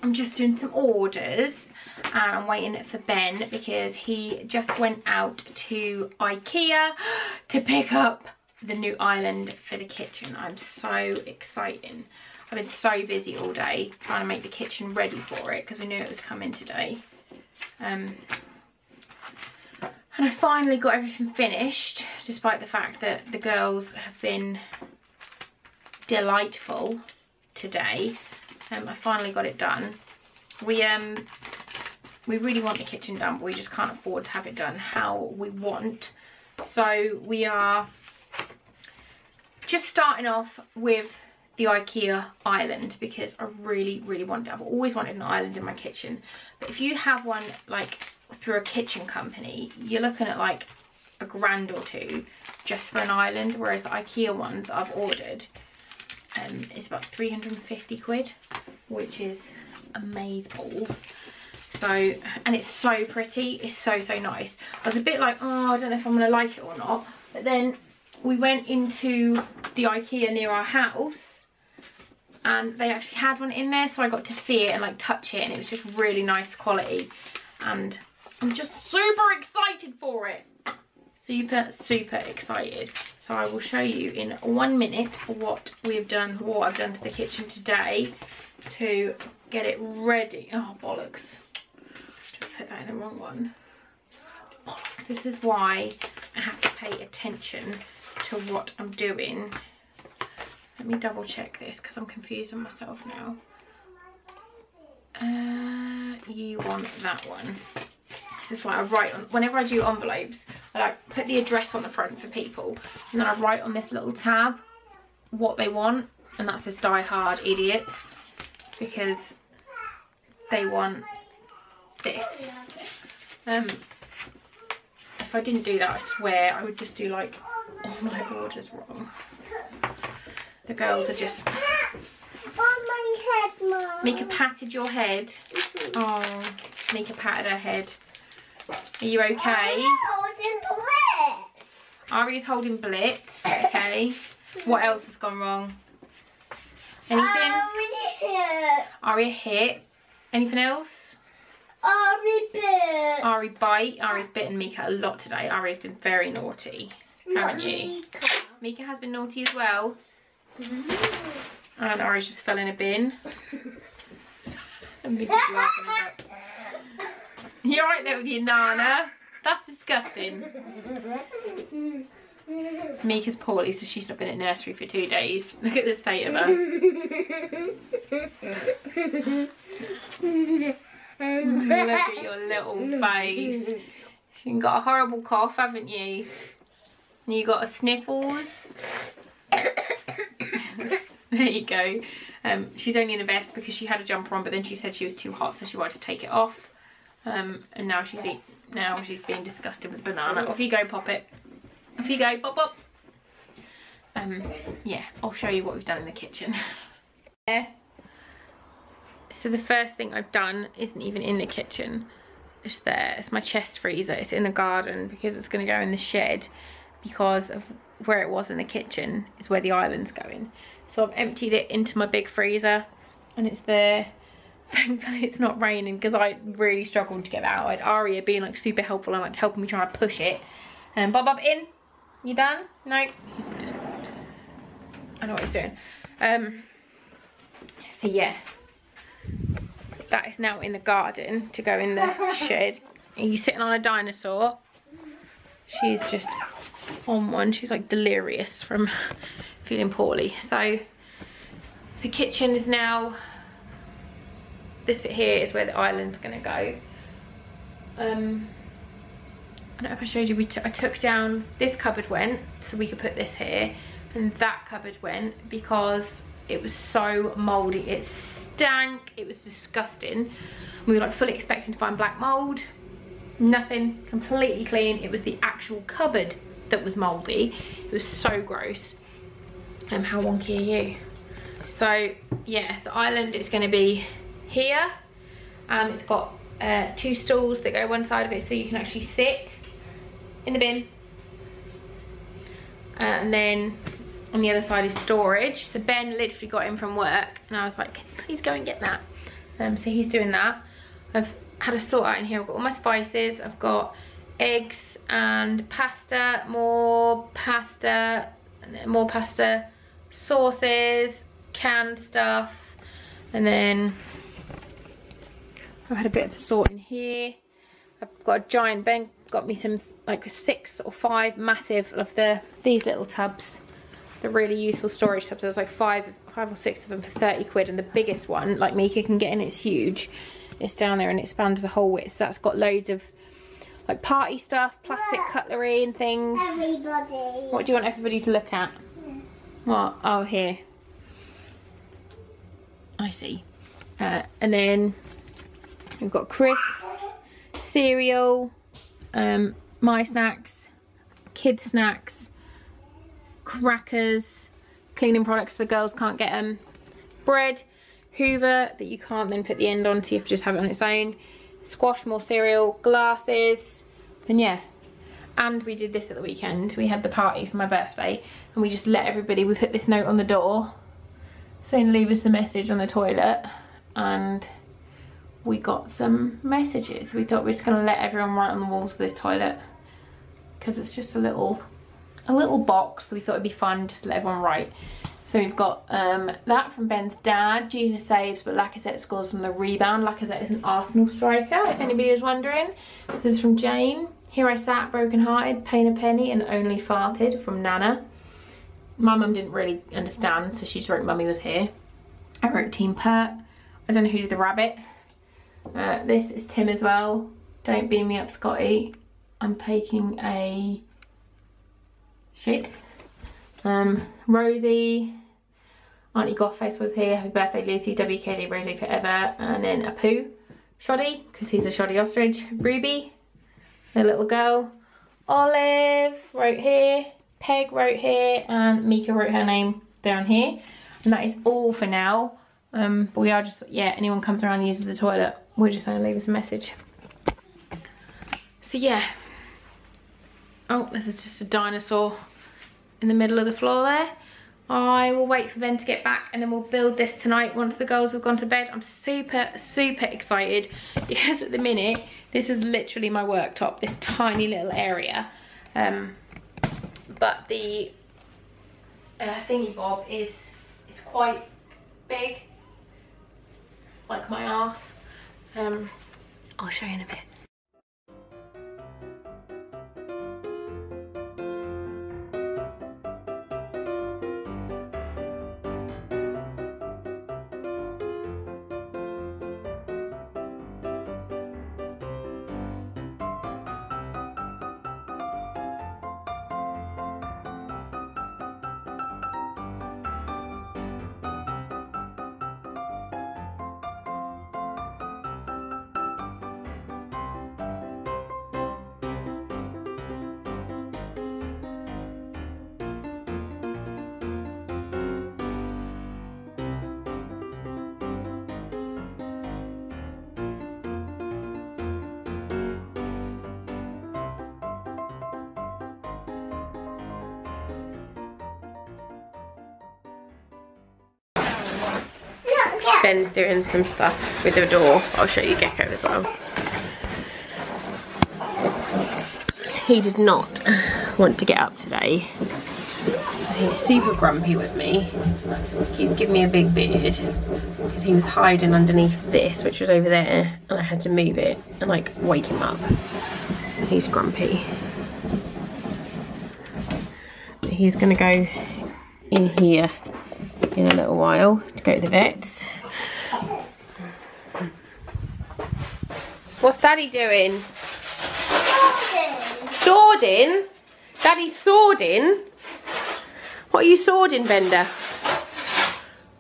I'm just doing some orders and I'm waiting for Ben because he just went out to IKEA to pick up the new island for the kitchen. I'm so excited. I've been so busy all day trying to make the kitchen ready for it because we knew it was coming today. And I finally got everything finished, despite the fact that the girls have been delightful today. I finally got it done. We really want the kitchen done, but we just can't afford to have it done how we want. So we are just starting off with the IKEA island because I really want it. I've always wanted an island in my kitchen, but if you have one like through a kitchen company, you're looking at like a grand or two just for an island, whereas the IKEA ones that I've ordered it's about 350 quid, which is amazeballs. So, and it's so pretty, it's so nice. I was a bit like, oh, I don't know if I'm gonna like it or not, but then we went into the IKEA near our house and they actually had one in there, so I got to see it and like touch it, and it was just really nice quality, and I'm just super excited for it. Super excited. So I will show you in 1 minute what I've done to the kitchen today to get it ready. Oh bollocks, just put that in the wrong one. Bollocks. This is why I have to pay attention to what I'm doing. Let me double check this because I'm confusing myself now. You want that one. This is why I write on, whenever I do envelopes, I like put the address on the front for people, and then I write on this little tab what they want, and that says Die Hard Idiots, because they want this. If I didn't do that, I swear I would just do like all my orders wrong. The girls are just... On my head, Mum. Mika patted your head. Oh, Mika patted her head. Are you okay? I'm holding Blitz. Ari's holding Blitz, okay. What else has gone wrong? Anything? Aria hit. Anything else? Ari bit. Ari bite. Ari's bitten Mika a lot today. Ari's been very naughty, haven't you? Mika has been naughty as well. And Ari's just fell in a bin. And Mika's laughing at that. You're right there with your Nana. That's disgusting. Mika's poorly, so she's not been at nursery for 2 days. Look at the state of her. Look at your little face. You've got a horrible cough, haven't you? And you got a sniffles. There you go. She's only in a vest because she had a jumper on, but then she said she was too hot, so she wanted to take it off. And now she's being disgusted with banana. Off you go, pop it. Off you go, pop pop. Yeah, I'll show you what we've done in the kitchen. Yeah. So the first thing I've done isn't even in the kitchen. It's there. It's my chest freezer. It's in the garden because it's going to go in the shed, because of where it was in the kitchen is where the island's going. So I've emptied it into my big freezer and it's there. Thankfully it's not raining because I really struggled to get that out. I had Aria being like super helpful and like helping me try to push it. And Bob in. You done? No. He's just, I know what he's doing. So yeah. That is now in the garden to go in the shed. Are you sitting on a dinosaur? She's just on one. She's like delirious from feeling poorly. So the kitchen is now, this bit here is where the island's gonna go. I don't know if I showed you, I took down, this cupboard went so we could put this here, and that cupboard went because it was so mouldy. It stank, it was disgusting. We were like fully expecting to find black mould. Nothing, completely clean. It was the actual cupboard that was mouldy. It was so gross. How wonky are you? So yeah, the island is going to be here, and it's got 2 stools that go one side of it so you can actually sit in the bin, and then on the other side is storage. So Ben literally got in from work and I was like, please go and get that. So he's doing that. I've had a sort out in here. I've got all my spices. I've got eggs and pasta, more pasta, sauces, canned stuff, and then I've had a bit of a sort in here. I've got a giant Ben got me some like 6 or 5 massive of these little tubs, the really useful storage tubs. There was like 5 or 6 of them for 30 quid, and the biggest one like Mika can get in, it's huge. It's down there and it spans the whole width. That's got loads of like party stuff, plastic cutlery and things. Everybody. What do you want everybody to look at? What? Oh, here. I see. And then we've got crisps, cereal, my snacks, kids snacks, crackers, cleaning products, the girls can't get them, bread, Hoover that you can't then put the end on, so you have to just have it on its own, squash, more cereal, glasses, and yeah. And we did this at the weekend. We had the party for my birthday and we just let everybody, we put this note on the door saying leave us a message on the toilet, and we got some messages. We thought we were just going to let everyone write on the walls of this toilet because it's just a little box, so we thought it'd be fun just to let everyone write. So we've got that from Ben's dad, Jesus saves but Lacazette scores from the rebound. Lacazette is an Arsenal striker, if anybody was wondering. This is from Jane. Here I sat broken hearted, paying a penny and only farted, from Nana. My mum didn't really understand, so she just wrote Mummy was here. I wrote Team Pert. I don't know who did the rabbit. This is Tim as well. Don't beam me up, Scotty. I'm taking a shit. Rosie, Auntie Gothface was here. Happy birthday, Lucy. WKD Rosie forever. And then a poo. Shoddy, because he's a shoddy ostrich. Ruby, the little girl. Olive wrote here. Peg wrote here. And Mika wrote her name down here. And that is all for now. But we are just, yeah, anyone comes around and uses the toilet, we're just going to leave us a message. So yeah. Oh, this is just a dinosaur in the middle of the floor there. I will wait for Ben to get back and then we'll build this tonight once the girls have gone to bed. I'm super excited because at the minute this is literally my worktop, this tiny little area, but the thingy bob is quite big, like my arse. I'll show you in a bit. Ben's doing some stuff with the door. I'll show you Gecko as well. He did not want to get up today. He's super grumpy with me. He's given me a big beard because he was hiding underneath this, which was over there, and I had to move it and like wake him up. He's grumpy. He's gonna go in here in a little while to go to the vets. What's Daddy doing? Swording? Daddy's swording? What are you swording, Bender?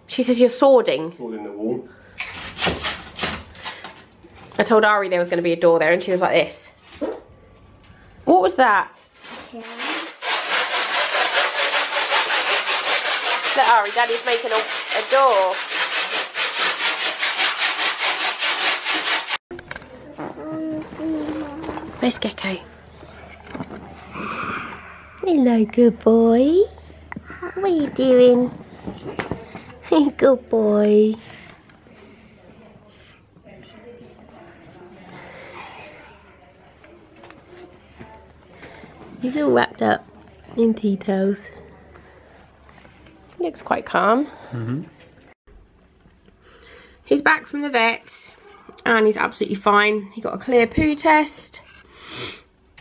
She says you're swording. Swording the wall. I told Ari there was going to be a door there and she was like this. What was that? Yeah. Look, Ari, Daddy's making a door. Where's Gecko? Hello, good boy. What are you doing? Good boy. He's all wrapped up in tea towels. He looks quite calm. He's back from the vet and he's absolutely fine. He got a clear poo test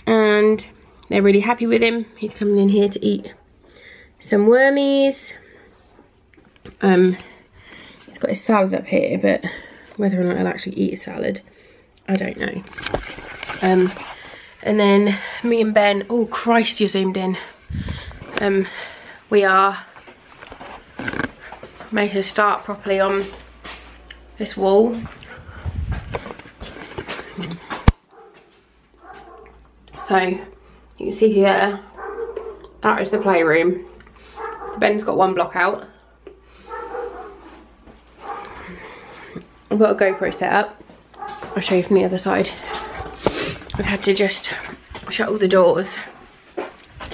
and they're really happy with him. He's coming in here to eat some wormies. He's got his salad up here, but whether or not he'll actually eat a salad, I don't know. And then me and Ben, oh Christ, you zoomed in. We are making a start properly on this wall. So you can see here, that is the playroom. Ben's got one block out. I've got a GoPro set up. I'll show you from the other side. I've had to just shut all the doors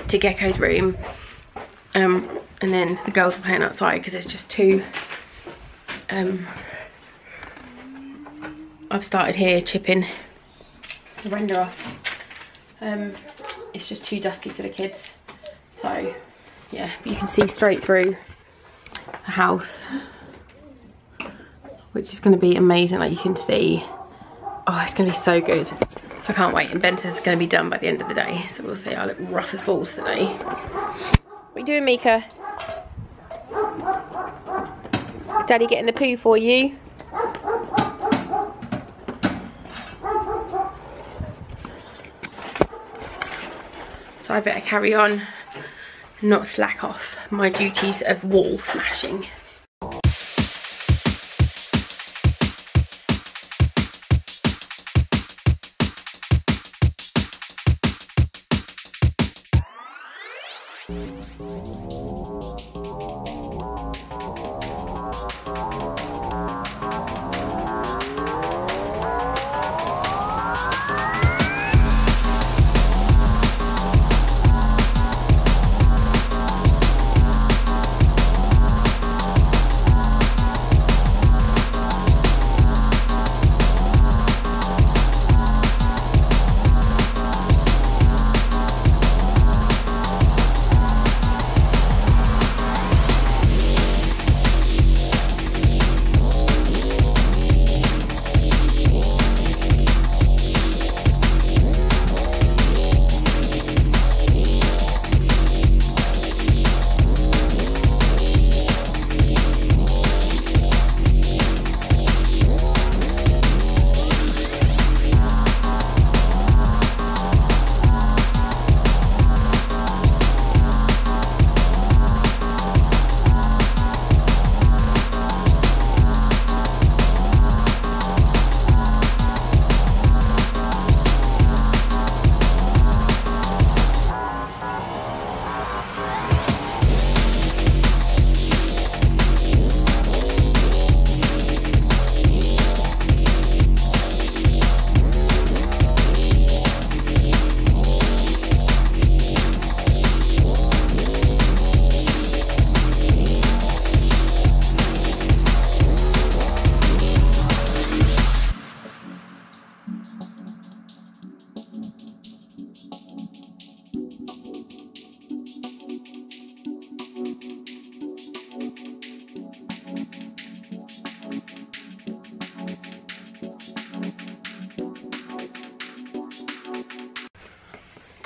to Gecko's room. And then the girls are playing outside because it's just too... I've started here chipping the render off. It's just too dusty for the kids. So yeah, you can see straight through the house, which is going to be amazing. Like you can see, oh, it's going to be so good. I can't wait. And Ben says it's going to be done by the end of the day, so we'll see. I look rough as balls today. What are you doing, Mika? Is Daddy getting the poo for you? So I better carry on and not slack off my duties of wall smashing.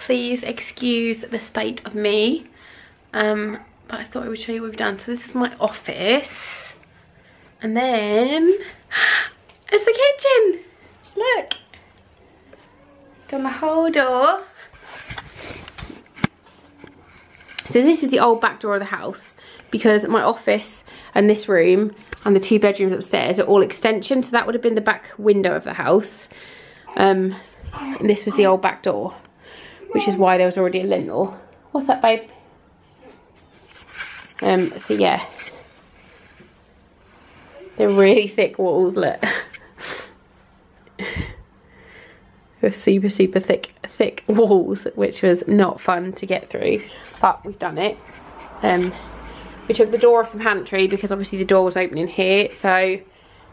Please excuse the state of me, but I thought I would show you what we've done. So this is my office, and then it's the kitchen. Look, done the whole door. So this is the old back door of the house, because my office and this room and the 2 bedrooms upstairs are all extensions, so that would have been the back window of the house. And this was the old back door, which is why there was already a lintel. What's that, babe? So yeah, they're really thick walls, look. They're super thick walls, which was not fun to get through, but we've done it. We took the door off the pantry because obviously the door was opening here, so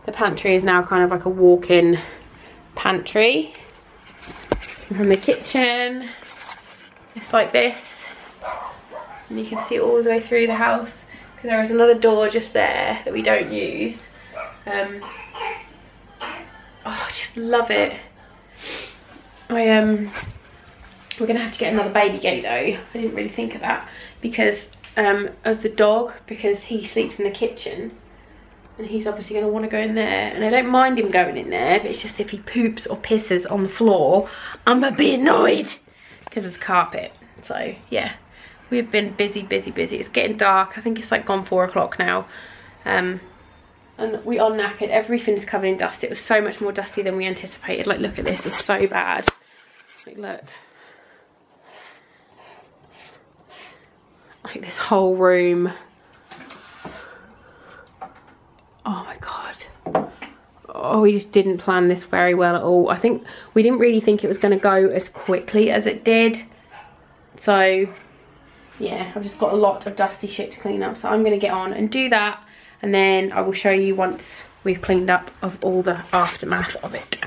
the pantry is now kind of like a walk-in pantry. And from the kitchen, It's like this, and you can see it all the way through the house, because there is another door just there that we don't use. Oh, I just love it. We're gonna have to get another baby gate though. I didn't really think of that because of the dog, because he sleeps in the kitchen and he's obviously going to want to go in there, and I don't mind him going in there, but it's just if he poops or pisses on the floor, I'm gonna be annoyed because there's carpet. So yeah, we've been busy. It's getting dark. I think it's like gone 4 o'clock now, and we are knackered. Everything's covered in dust. It was so much more dusty than we anticipated. Like, look at this, it's so bad. Like, look, like this whole room. Oh my god. Oh, we just didn't plan this very well at all. I think we didn't really think it was going to go as quickly as it did. So yeah, I've just got a lot of dusty shit to clean up, so I'm going to get on and do that, and then I will show you once we've cleaned up of all the aftermath of it.